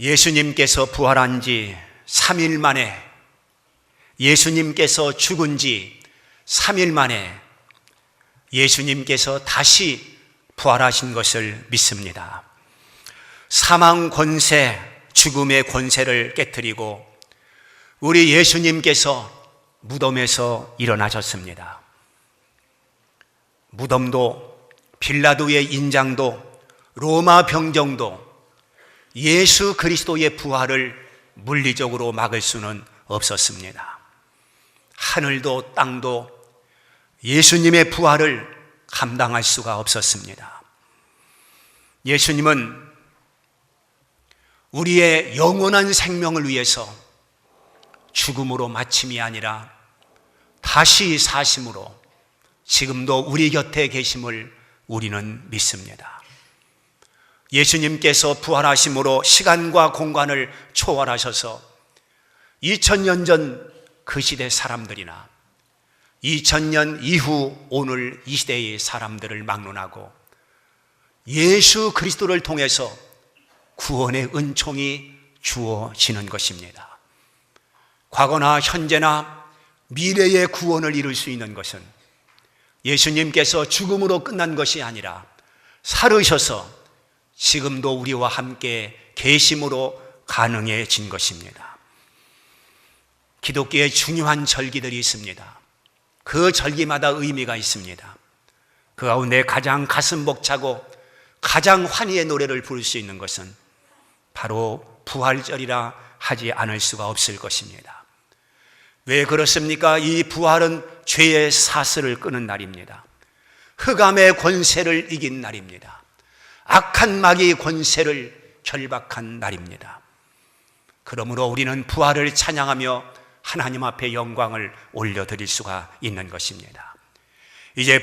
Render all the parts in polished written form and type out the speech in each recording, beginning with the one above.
예수님께서 부활한 지 3일 만에, 예수님께서 죽은 지 3일 만에 예수님께서 다시 부활하신 것을 믿습니다. 사망 권세, 죽음의 권세를 깨뜨리고 우리 예수님께서 무덤에서 일어나셨습니다. 무덤도, 빌라도의 인장도, 로마 병정도 예수 그리스도의 부활을 물리적으로 막을 수는 없었습니다. 하늘도 땅도 예수님의 부활을 감당할 수가 없었습니다. 예수님은 우리의 영원한 생명을 위해서 죽음으로 마침이 아니라 다시 사심으로 지금도 우리 곁에 계심을 우리는 믿습니다. 예수님께서 부활하심으로 시간과 공간을 초월하셔서 2000년 전 그 시대 사람들이나 2000년 이후 오늘 이 시대의 사람들을 막론하고 예수 그리스도를 통해서 구원의 은총이 주어지는 것입니다. 과거나 현재나 미래의 구원을 이룰 수 있는 것은 예수님께서 죽음으로 끝난 것이 아니라 살으셔서 지금도 우리와 함께 계심으로 가능해진 것입니다. 기독교의 중요한 절기들이 있습니다. 그 절기마다 의미가 있습니다. 그 가운데 가장 가슴 벅차고 가장 환희의 노래를 부를 수 있는 것은 바로 부활절이라 하지 않을 수가 없을 것입니다. 왜 그렇습니까? 이 부활은 죄의 사슬을 끄는 날입니다. 흑암의 권세를 이긴 날입니다. 악한 마귀의 권세를 결박한 날입니다. 그러므로 우리는 부활을 찬양하며 하나님 앞에 영광을 올려드릴 수가 있는 것입니다. 이제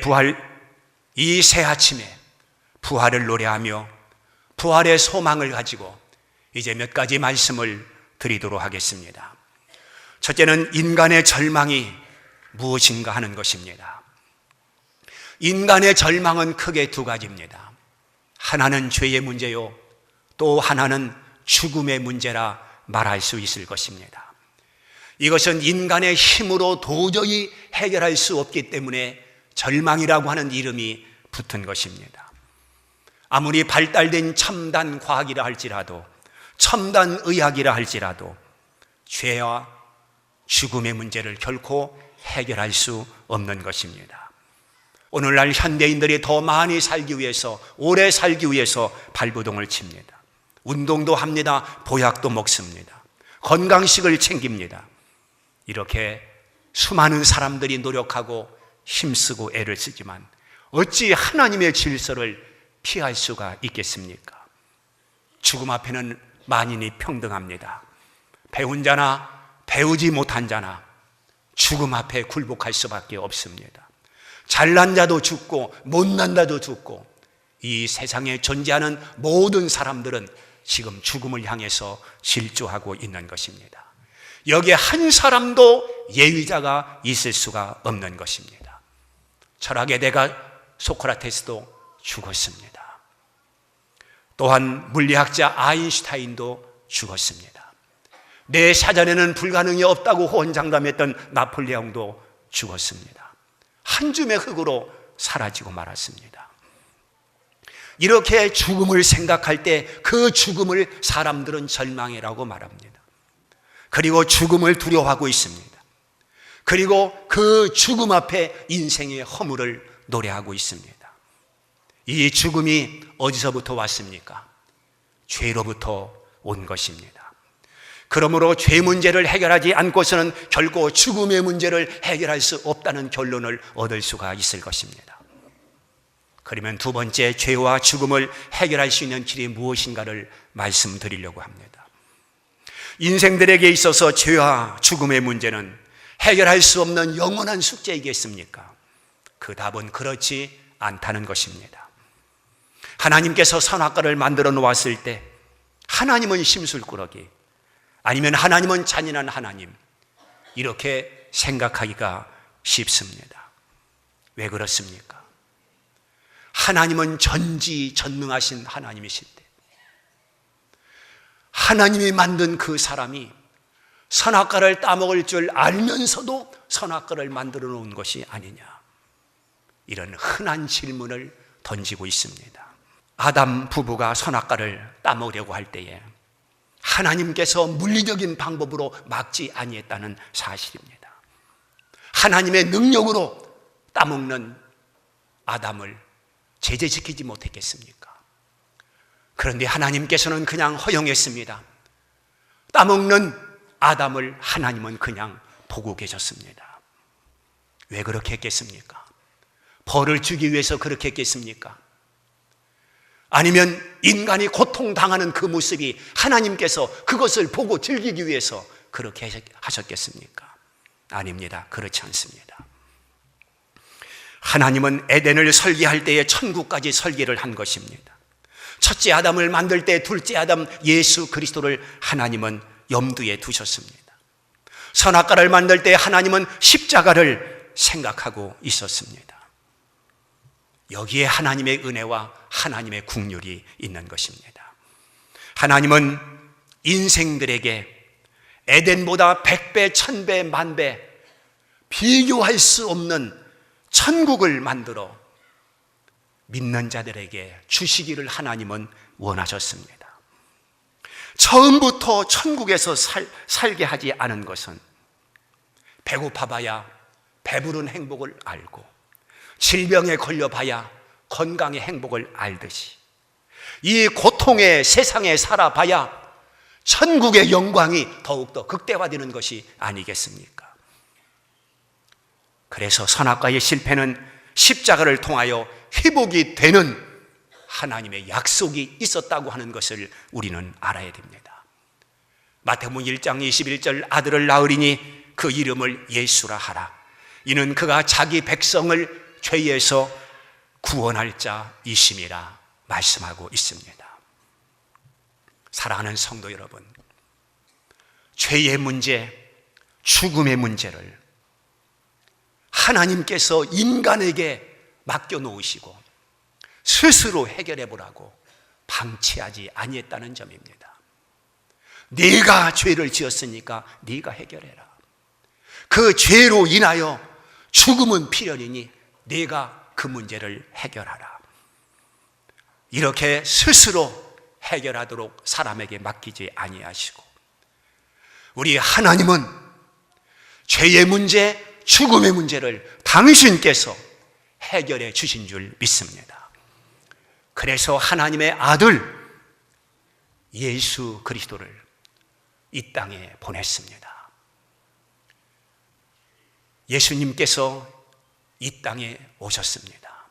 이 새 아침에 부활을 노래하며 부활의 소망을 가지고 이제 몇 가지 말씀을 드리도록 하겠습니다. 첫째는 인간의 절망이 무엇인가 하는 것입니다. 인간의 절망은 크게 두 가지입니다. 하나는 죄의 문제요, 또 하나는 죽음의 문제라 말할 수 있을 것입니다. 이것은 인간의 힘으로 도저히 해결할 수 없기 때문에 절망이라고 하는 이름이 붙은 것입니다. 아무리 발달된 첨단 과학이라 할지라도, 첨단 의학이라 할지라도 죄와 죽음의 문제를 결코 해결할 수 없는 것입니다. 오늘날 현대인들이 더 많이 살기 위해서, 오래 살기 위해서 발버둥을 칩니다. 운동도 합니다. 보약도 먹습니다. 건강식을 챙깁니다. 이렇게 수많은 사람들이 노력하고 힘쓰고 애를 쓰지만 어찌 하나님의 질서를 피할 수가 있겠습니까? 죽음 앞에는 만인이 평등합니다. 배운 자나 배우지 못한 자나 죽음 앞에 굴복할 수밖에 없습니다. 잘난 자도 죽고 못난 자도 죽고 이 세상에 존재하는 모든 사람들은 지금 죽음을 향해서 질주하고 있는 것입니다. 여기에 한 사람도 예의자가 있을 수가 없는 것입니다. 철학의 대가 소크라테스도 죽었습니다. 또한 물리학자 아인슈타인도 죽었습니다. 내 사전에는 불가능이 없다고 호언장담했던 나폴레옹도 죽었습니다. 한 줌의 흙으로 사라지고 말았습니다. 이렇게 죽음을 생각할 때 그 죽음을 사람들은 절망이라고 말합니다. 그리고 죽음을 두려워하고 있습니다. 그리고 그 죽음 앞에 인생의 허물을 노래하고 있습니다. 이 죽음이 어디서부터 왔습니까? 죄로부터 온 것입니다. 그러므로 죄 문제를 해결하지 않고서는 결코 죽음의 문제를 해결할 수 없다는 결론을 얻을 수가 있을 것입니다. 그러면 두 번째, 죄와 죽음을 해결할 수 있는 길이 무엇인가를 말씀드리려고 합니다. 인생들에게 있어서 죄와 죽음의 문제는 해결할 수 없는 영원한 숙제이겠습니까? 그 답은 그렇지 않다는 것입니다. 하나님께서 선악과를 만들어 놓았을 때 하나님은 심술꾸러기, 아니면 하나님은 잔인한 하나님, 이렇게 생각하기가 쉽습니다. 왜 그렇습니까? 하나님은 전지전능하신 하나님이실 때 하나님이 만든 그 사람이 선악과를 따먹을 줄 알면서도 선악과를 만들어 놓은 것이 아니냐, 이런 흔한 질문을 던지고 있습니다. 아담 부부가 선악과를 따먹으려고 할 때에 하나님께서 물리적인 방법으로 막지 아니했다는 사실입니다. 하나님의 능력으로 따먹는 아담을 제재시키지 못했겠습니까? 그런데 하나님께서는 그냥 허용했습니다. 따먹는 아담을 하나님은 그냥 보고 계셨습니다. 왜 그렇게 했겠습니까? 벌을 주기 위해서 그렇게 했겠습니까? 아니면 인간이 고통당하는 그 모습이 하나님께서 그것을 보고 즐기기 위해서 그렇게 하셨겠습니까? 아닙니다. 그렇지 않습니다. 하나님은 에덴을 설계할 때에 천국까지 설계를 한 것입니다. 첫째 아담을 만들 때 둘째 아담 예수 그리스도를 하나님은 염두에 두셨습니다. 선악과를 만들 때 하나님은 십자가를 생각하고 있었습니다. 여기에 하나님의 은혜와 하나님의 국률이 있는 것입니다. 하나님은 인생들에게 에덴보다 100배, 1000배, 10,000배 비교할 수 없는 천국을 만들어 믿는 자들에게 주시기를 하나님은 원하셨습니다. 처음부터 천국에서 살게 하지 않은 것은 배고파봐야 배부른 행복을 알고 질병에 걸려봐야 건강의 행복을 알듯이 이 고통의 세상에 살아봐야 천국의 영광이 더욱더 극대화되는 것이 아니겠습니까? 그래서 선악과의 실패는 십자가를 통하여 회복이 되는 하나님의 약속이 있었다고 하는 것을 우리는 알아야 됩니다. 마태복음 1장 21절 아들을 낳으리니 그 이름을 예수라 하라. 이는 그가 자기 백성을 죄에서 구원할 자이심이라 말씀하고 있습니다. 사랑하는 성도 여러분, 죄의 문제, 죽음의 문제를 하나님께서 인간에게 맡겨놓으시고 스스로 해결해 보라고 방치하지 아니했다는 점입니다. 네가 죄를 지었으니까 네가 해결해라. 그 죄로 인하여 죽음은 필연이니 네가 그 문제를 해결하라. 이렇게 스스로 해결하도록 사람에게 맡기지 아니하시고 우리 하나님은 죄의 문제, 죽음의 문제를 당신께서 해결해 주신 줄 믿습니다. 그래서 하나님의 아들 예수 그리스도를 이 땅에 보냈습니다. 예수님께서 이 땅에 오셨습니다.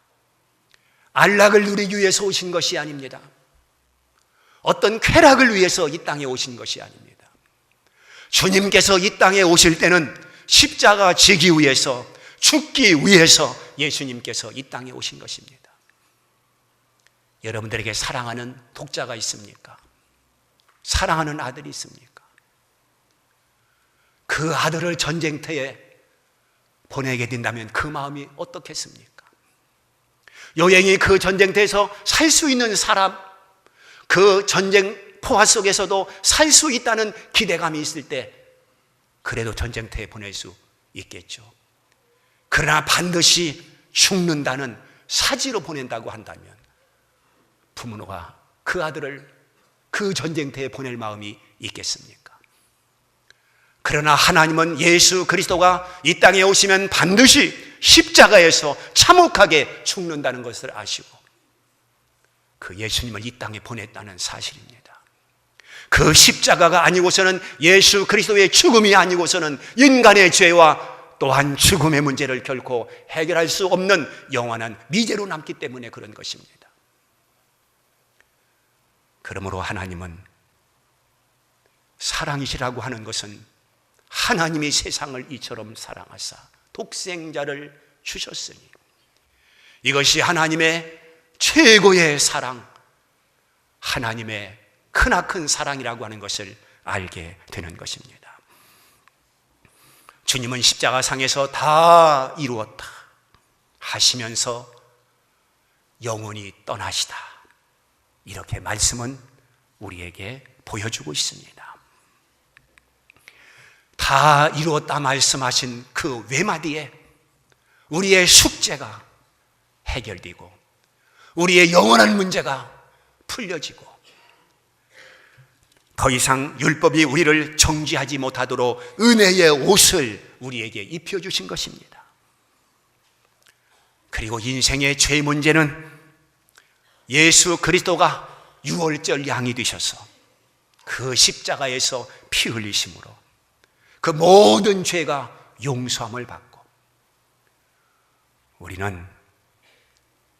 안락을 누리기 위해서 오신 것이 아닙니다. 어떤 쾌락을 위해서 이 땅에 오신 것이 아닙니다. 주님께서 이 땅에 오실 때는 십자가 지기 위해서, 죽기 위해서 예수님께서 이 땅에 오신 것입니다. 여러분들에게 사랑하는 독자가 있습니까? 사랑하는 아들이 있습니까? 그 아들을 전쟁터에 보내게 된다면 그 마음이 어떻겠습니까? 여행이 그 전쟁터에서 살 수 있는 사람, 그 전쟁 포화 속에서도 살 수 있다는 기대감이 있을 때 그래도 전쟁터에 보낼 수 있겠죠. 그러나 반드시 죽는다는 사지로 보낸다고 한다면 부모가 그 아들을 그 전쟁터에 보낼 마음이 있겠습니까? 그러나 하나님은 예수 그리스도가 이 땅에 오시면 반드시 십자가에서 참혹하게 죽는다는 것을 아시고 그 예수님을 이 땅에 보냈다는 사실입니다. 그 십자가가 아니고서는, 예수 그리스도의 죽음이 아니고서는 인간의 죄와 또한 죽음의 문제를 결코 해결할 수 없는 영원한 미제로 남기 때문에 그런 것입니다. 그러므로 하나님은 사랑이시라고 하는 것은 하나님이 세상을 이처럼 사랑하사 독생자를 주셨으니 이것이 하나님의 최고의 사랑, 하나님의 크나큰 사랑이라고 하는 것을 알게 되는 것입니다. 주님은 십자가상에서 다 이루었다 하시면서 영원히 떠나시다 이렇게 말씀은 우리에게 보여주고 있습니다. 다 이루었다 말씀하신 그 외마디에 우리의 숙제가 해결되고 우리의 영원한 문제가 풀려지고 더 이상 율법이 우리를 정죄하지 못하도록 은혜의 옷을 우리에게 입혀주신 것입니다. 그리고 인생의 죄 문제는 예수 그리스도가 유월절 양이 되셔서 그 십자가에서 피 흘리심으로 그 모든 죄가 용서함을 받고 우리는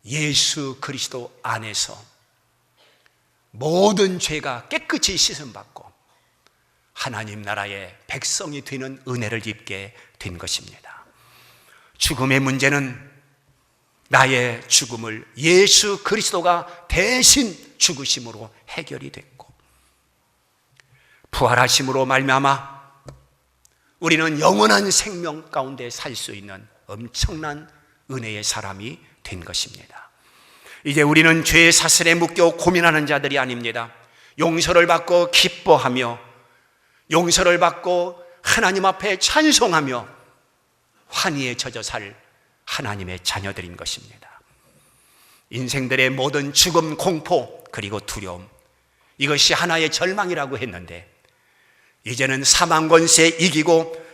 예수 그리스도 안에서 모든 죄가 깨끗이 씻음받고 하나님 나라의 백성이 되는 은혜를 입게 된 것입니다. 죽음의 문제는 나의 죽음을 예수 그리스도가 대신 죽으심으로 해결이 됐고 부활하심으로 말미암아 우리는 영원한 생명 가운데 살 수 있는 엄청난 은혜의 사람이 된 것입니다. 이제 우리는 죄의 사슬에 묶여 고민하는 자들이 아닙니다. 용서를 받고 기뻐하며 용서를 받고 하나님 앞에 찬송하며 환희에 젖어 살 하나님의 자녀들인 것입니다. 인생들의 모든 죽음, 공포, 그리고 두려움, 이것이 하나의 절망이라고 했는데 이제는 사망 권세 이기고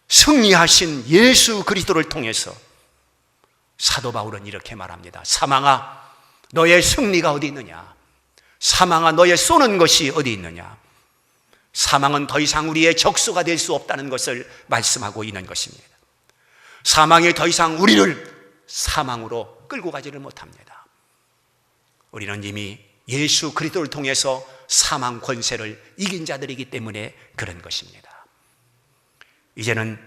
승리하신 예수 그리스도를 통해서 사도 바울은 이렇게 말합니다. 사망아, 너의 승리가 어디 있느냐? 사망아, 너의 쏘는 것이 어디 있느냐? 사망은 더 이상 우리의 적수가 될 수 없다는 것을 말씀하고 있는 것입니다. 사망이 더 이상 우리를 사망으로 끌고 가지를 못합니다. 우리는 이미 예수 그리스도를 통해서 사망 권세를 이긴 자들이기 때문에 그런 것입니다. 이제는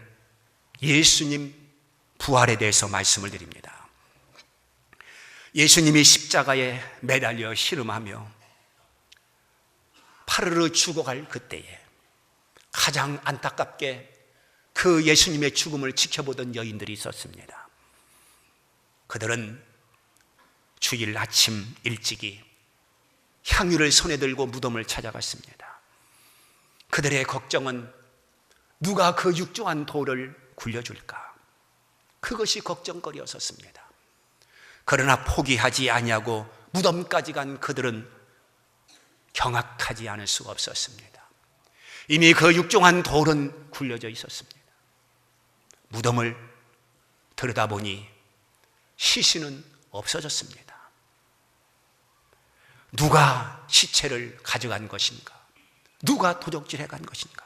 예수님 부활에 대해서 말씀을 드립니다. 예수님이 십자가에 매달려 씨름하며 파르르 죽어갈 그때에 가장 안타깝게 그 예수님의 죽음을 지켜보던 여인들이 있었습니다. 그들은 주일 아침 일찍이 향유를 손에 들고 무덤을 찾아갔습니다. 그들의 걱정은 누가 그 육중한 돌을 굴려줄까? 그것이 걱정거리였었습니다. 그러나 포기하지 아니하고 무덤까지 간 그들은 경악하지 않을 수가 없었습니다. 이미 그 육중한 돌은 굴려져 있었습니다. 무덤을 들여다보니 시신은 없어졌습니다. 누가 시체를 가져간 것인가? 누가 도적질해 간 것인가?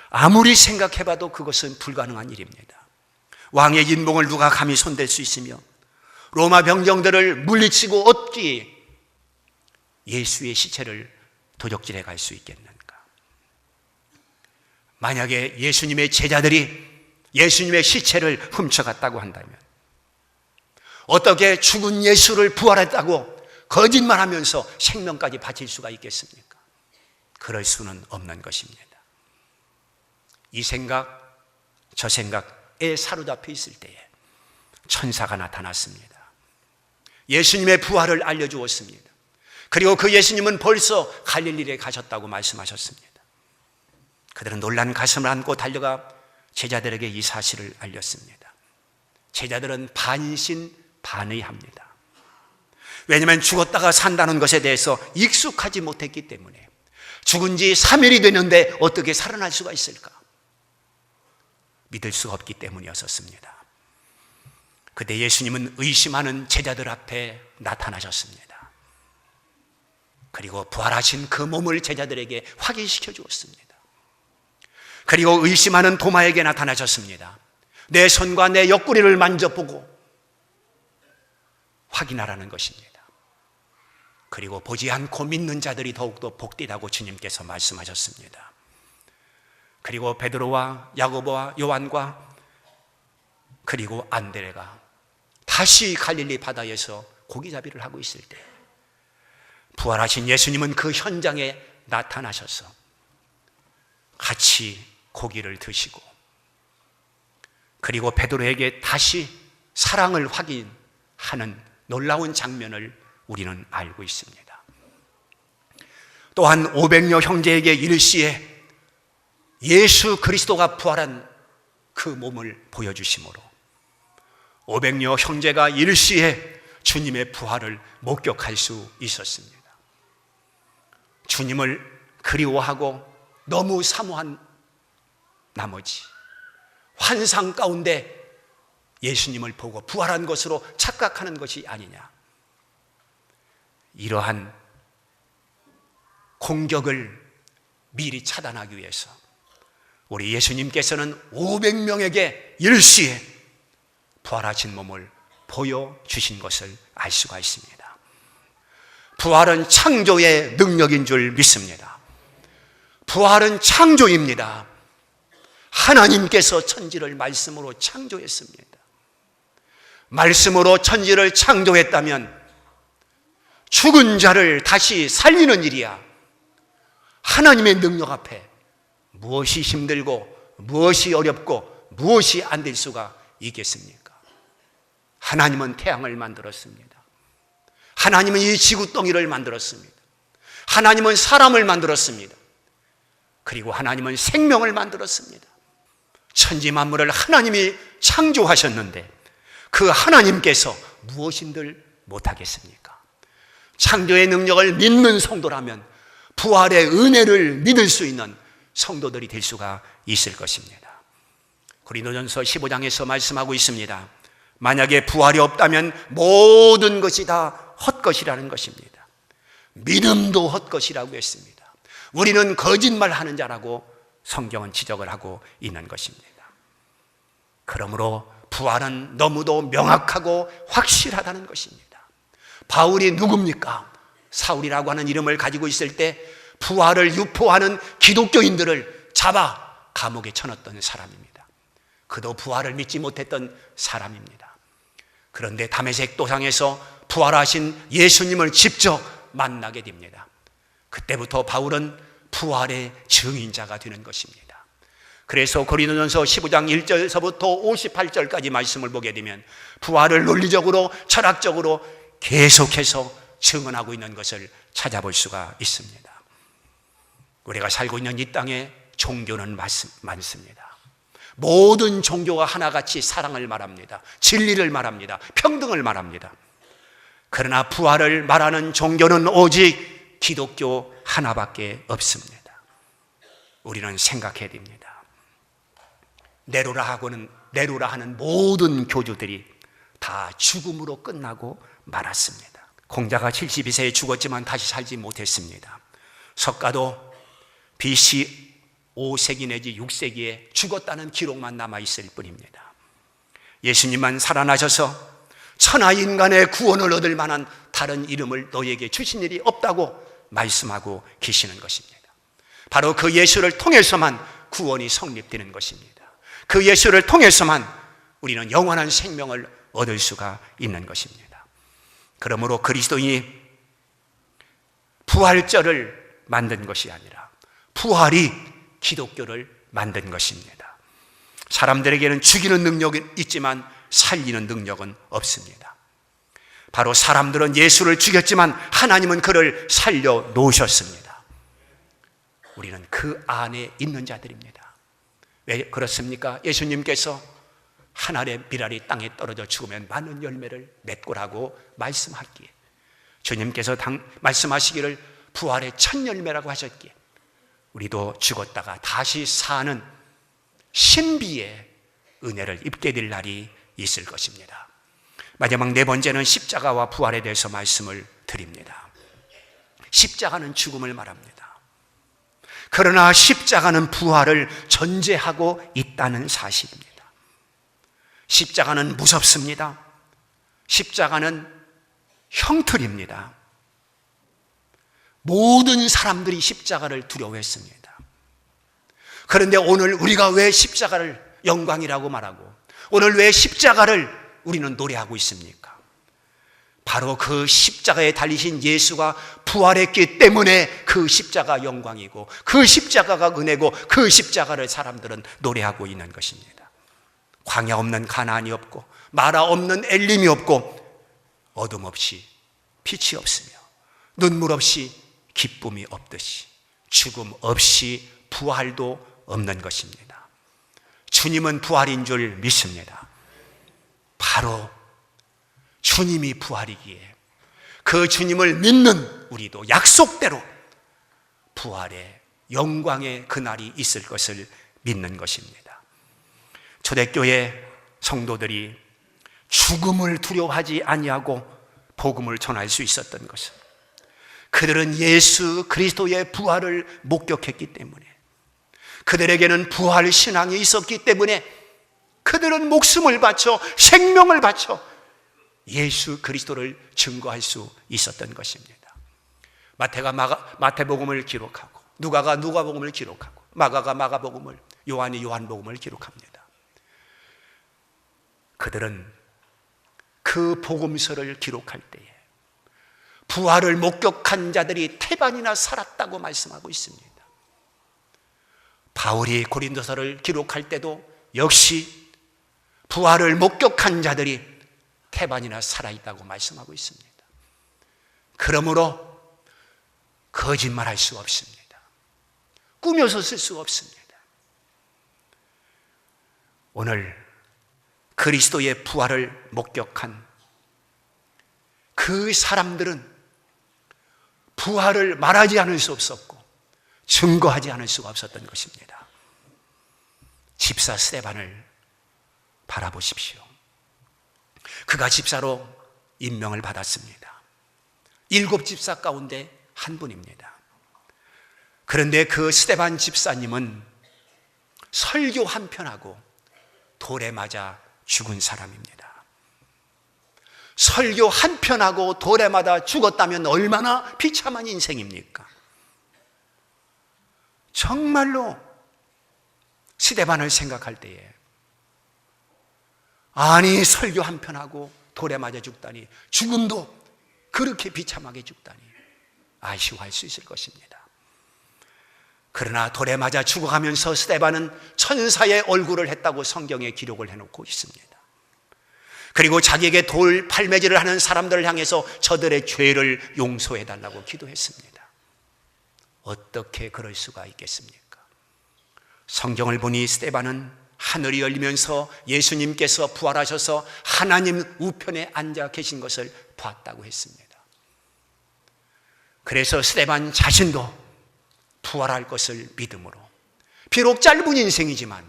아무리 생각해봐도 그것은 불가능한 일입니다. 왕의 인봉을 누가 감히 손댈 수 있으며 로마 병정들을 물리치고 어찌 예수의 시체를 도적질해 갈 수 있겠는가? 만약에 예수님의 제자들이 예수님의 시체를 훔쳐갔다고 한다면 어떻게 죽은 예수를 부활했다고 거짓말하면서 생명까지 바칠 수가 있겠습니까? 그럴 수는 없는 것입니다. 이 생각, 저 생각에 사로잡혀 있을 때에 천사가 나타났습니다. 예수님의 부활을 알려주었습니다. 그리고 그 예수님은 벌써 갈릴리에 가셨다고 말씀하셨습니다. 그들은 놀란 가슴을 안고 달려가 제자들에게 이 사실을 알렸습니다. 제자들은 반신반의합니다. 왜냐하면 죽었다가 산다는 것에 대해서 익숙하지 못했기 때문에 죽은 지 3일이 되는데 어떻게 살아날 수가 있을까? 믿을 수가 없기 때문이었습니다. 그때 예수님은 의심하는 제자들 앞에 나타나셨습니다. 그리고 부활하신 그 몸을 제자들에게 확인시켜 주었습니다. 그리고 의심하는 도마에게 나타나셨습니다. 내 손과 내 옆구리를 만져보고 확인하라는 것입니다. 그리고 보지 않고 믿는 자들이 더욱더 복되다고 주님께서 말씀하셨습니다. 그리고 베드로와 야고보와 요한과 그리고 안드레가 다시 갈릴리 바다에서 고기잡이를 하고 있을 때 부활하신 예수님은 그 현장에 나타나셔서 같이 고기를 드시고 그리고 베드로에게 다시 사랑을 확인하는 놀라운 장면을 우리는 알고 있습니다. 또한 500여 형제에게 이르시에 예수 그리스도가 부활한 그 몸을 보여주심으로 500여 형제가 이르시에 주님의 부활을 목격할 수 있었습니다. 주님을 그리워하고 너무 사모한 나머지 환상 가운데 예수님을 보고 부활한 것으로 착각하는 것이 아니냐. 이러한 공격을 미리 차단하기 위해서 우리 예수님께서는 500명에게 일시에 부활하신 몸을 보여주신 것을 알 수가 있습니다. 부활은 창조의 능력인 줄 믿습니다. 부활은 창조입니다. 하나님께서 천지를 말씀으로 창조했습니다. 말씀으로 천지를 창조했다면 죽은 자를 다시 살리는 일이야. 하나님의 능력 앞에 무엇이 힘들고 무엇이 어렵고 무엇이 안 될 수가 있겠습니까? 하나님은 태양을 만들었습니다. 하나님은 이 지구덩이를 만들었습니다. 하나님은 사람을 만들었습니다. 그리고 하나님은 생명을 만들었습니다. 천지 만물을 하나님이 창조하셨는데 그 하나님께서 무엇인들 못하겠습니까? 창조의 능력을 믿는 성도라면 부활의 은혜를 믿을 수 있는 성도들이 될 수가 있을 것입니다. 고린도전서 15장에서 말씀하고 있습니다. 만약에 부활이 없다면 모든 것이 다 헛것이라는 것입니다. 믿음도 헛것이라고 했습니다. 우리는 거짓말하는 자라고 성경은 지적을 하고 있는 것입니다. 그러므로 부활은 너무도 명확하고 확실하다는 것입니다. 바울이 누굽니까? 사울이라고 하는 이름을 가지고 있을 때 부활을 유포하는 기독교인들을 잡아 감옥에 쳐넣었던 사람입니다. 그도 부활을 믿지 못했던 사람입니다. 그런데 다메섹 도상에서 부활하신 예수님을 직접 만나게 됩니다. 그때부터 바울은 부활의 증인자가 되는 것입니다. 그래서 고린도전서 15장 1절서부터 58절까지 말씀을 보게 되면 부활을 논리적으로 철학적으로 계속해서 증언하고 있는 것을 찾아볼 수가 있습니다. 우리가 살고 있는 이 땅에 종교는 많습니다. 모든 종교가 하나같이 사랑을 말합니다. 진리를 말합니다. 평등을 말합니다. 그러나 부활을 말하는 종교는 오직 기독교 하나밖에 없습니다. 우리는 생각해야 됩니다. 네로라 하는 모든 교주들이 다 죽음으로 끝나고 말았습니다. 공자가 72세에 죽었지만 다시 살지 못했습니다. 석가도 BC 5세기 내지 6세기에 죽었다는 기록만 남아있을 뿐입니다. 예수님만 살아나셔서 천하 인간의 구원을 얻을 만한 다른 이름을 너희에게 주신 일이 없다고 말씀하고 계시는 것입니다. 바로 그 예수를 통해서만 구원이 성립되는 것입니다. 그 예수를 통해서만 우리는 영원한 생명을 얻을 수가 있는 것입니다. 그러므로 그리스도인이 부활절을 만든 것이 아니라 부활이 기독교를 만든 것입니다. 사람들에게는 죽이는 능력이 있지만 살리는 능력은 없습니다. 바로 사람들은 예수를 죽였지만 하나님은 그를 살려 놓으셨습니다. 우리는 그 안에 있는 자들입니다. 왜 그렇습니까? 예수님께서 한 알의 밀알이 땅에 떨어져 죽으면 많은 열매를 맺고라고 말씀하기에, 주님께서 말씀하시기를 부활의 첫 열매라고 하셨기에 우리도 죽었다가 다시 사는 신비의 은혜를 입게 될 날이 있을 것입니다. 마지막 네 번째는 십자가와 부활에 대해서 말씀을 드립니다. 십자가는 죽음을 말합니다. 그러나 십자가는 부활을 전제하고 있다는 사실입니다. 십자가는 무섭습니다. 십자가는 형틀입니다. 모든 사람들이 십자가를 두려워했습니다. 그런데 오늘 우리가 왜 십자가를 영광이라고 말하고 오늘 왜 십자가를 우리는 노래하고 있습니까? 바로 그 십자가에 달리신 예수가 부활했기 때문에 그 십자가 영광이고 그 십자가가 은혜고 그 십자가를 사람들은 노래하고 있는 것입니다. 광야 없는 가나안이 없고 마라 없는 엘림이 없고 어둠 없이 빛이 없으며 눈물 없이 기쁨이 없듯이 죽음 없이 부활도 없는 것입니다. 주님은 부활인 줄 믿습니다. 바로 주님이 부활이기에 그 주님을 믿는 우리도 약속대로 부활의 영광의 그날이 있을 것을 믿는 것입니다. 초대교회 성도들이 죽음을 두려워하지 아니하고 복음을 전할 수 있었던 것은 그들은 예수 그리스도의 부활을 목격했기 때문에, 그들에게는 부활 신앙이 있었기 때문에 그들은 목숨을 바쳐 생명을 바쳐 예수 그리스도를 증거할 수 있었던 것입니다. 마태가 마태복음을 기록하고, 누가가 누가복음을 기록하고, 마가가 마가복음을, 요한이 요한복음을 기록합니다. 그들은 그 복음서를 기록할 때에 부활을 목격한 자들이 태반이나 살았다고 말씀하고 있습니다. 바울이 고린도서를 기록할 때도 역시 부활을 목격한 자들이 태반이나 살아있다고 말씀하고 있습니다. 그러므로 거짓말할 수 없습니다. 꾸며서 쓸 수 없습니다. 오늘 그리스도의 부활을 목격한 그 사람들은 부활을 말하지 않을 수 없었고 증거하지 않을 수가 없었던 것입니다. 집사 스데반을 바라보십시오. 그가 집사로 임명을 받았습니다. 7 집사 가운데 한 분입니다. 그런데 그 스데반 집사님은 설교 한 편하고 돌에 맞아 죽은 사람입니다. 설교 한 편하고 돌에 맞아 죽었다면 얼마나 비참한 인생입니까? 정말로 스데반을 생각할 때에, 아니 설교 한 편하고 돌에 맞아 죽다니, 죽음도 그렇게 비참하게 죽다니 아쉬워할 수 있을 것입니다. 그러나 돌에 맞아 죽어가면서 스데반은 천사의 얼굴을 했다고 성경에 기록을 해놓고 있습니다. 그리고 자기에게 돌 팔매질을 하는 사람들을 향해서 저들의 죄를 용서해달라고 기도했습니다. 어떻게 그럴 수가 있겠습니까? 성경을 보니 스데반은 하늘이 열리면서 예수님께서 부활하셔서 하나님 우편에 앉아 계신 것을 봤다고 했습니다. 그래서 스데반 자신도 부활할 것을 믿음으로, 비록 짧은 인생이지만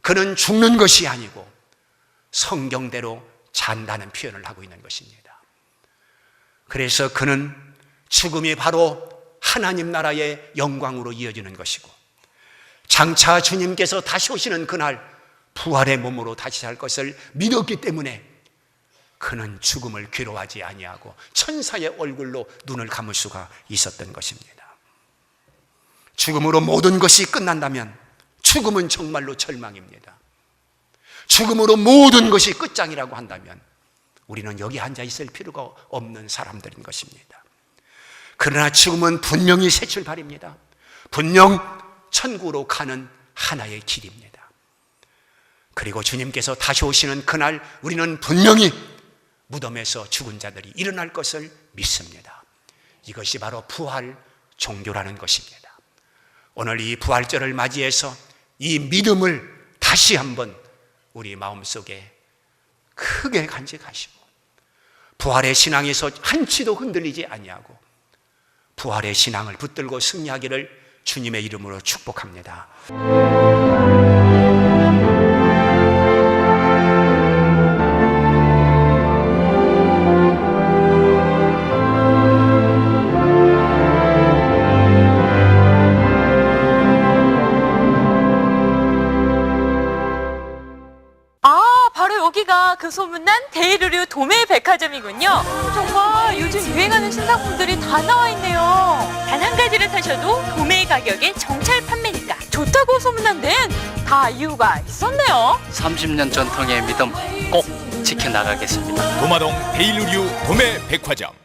그는 죽는 것이 아니고 성경대로 잔다는 표현을 하고 있는 것입니다. 그래서 그는 죽음이 바로 하나님 나라의 영광으로 이어지는 것이고, 장차 주님께서 다시 오시는 그날 부활의 몸으로 다시 살 것을 믿었기 때문에 그는 죽음을 괴로워하지 아니하고 천사의 얼굴로 눈을 감을 수가 있었던 것입니다. 죽음으로 모든 것이 끝난다면 죽음은 정말로 절망입니다. 죽음으로 모든 것이 끝장이라고 한다면 우리는 여기 앉아 있을 필요가 없는 사람들인 것입니다. 그러나 죽음은 분명히 새 출발입니다. 분명 천국으로 가는 하나의 길입니다. 그리고 주님께서 다시 오시는 그날 우리는 분명히 무덤에서 죽은 자들이 일어날 것을 믿습니다. 이것이 바로 부활 종교라는 것입니다. 오늘 이 부활절을 맞이해서 이 믿음을 다시 한번 우리 마음속에 크게 간직하시고, 부활의 신앙에서 한치도 흔들리지 아니하고 부활의 신앙을 붙들고 승리하기를 주님의 이름으로 축복합니다. 여기가 그 소문난 데일의류 도매백화점이군요. 정말 요즘 유행하는 신상품들이 다 나와 있네요. 단 한 가지를 사셔도 도매 가격에 정찰 판매니까 좋다고 소문난 데는 다 이유가 있었네요. 30년 전통의 믿음 꼭 지켜나가겠습니다. 도마동 데일의류 도매백화점.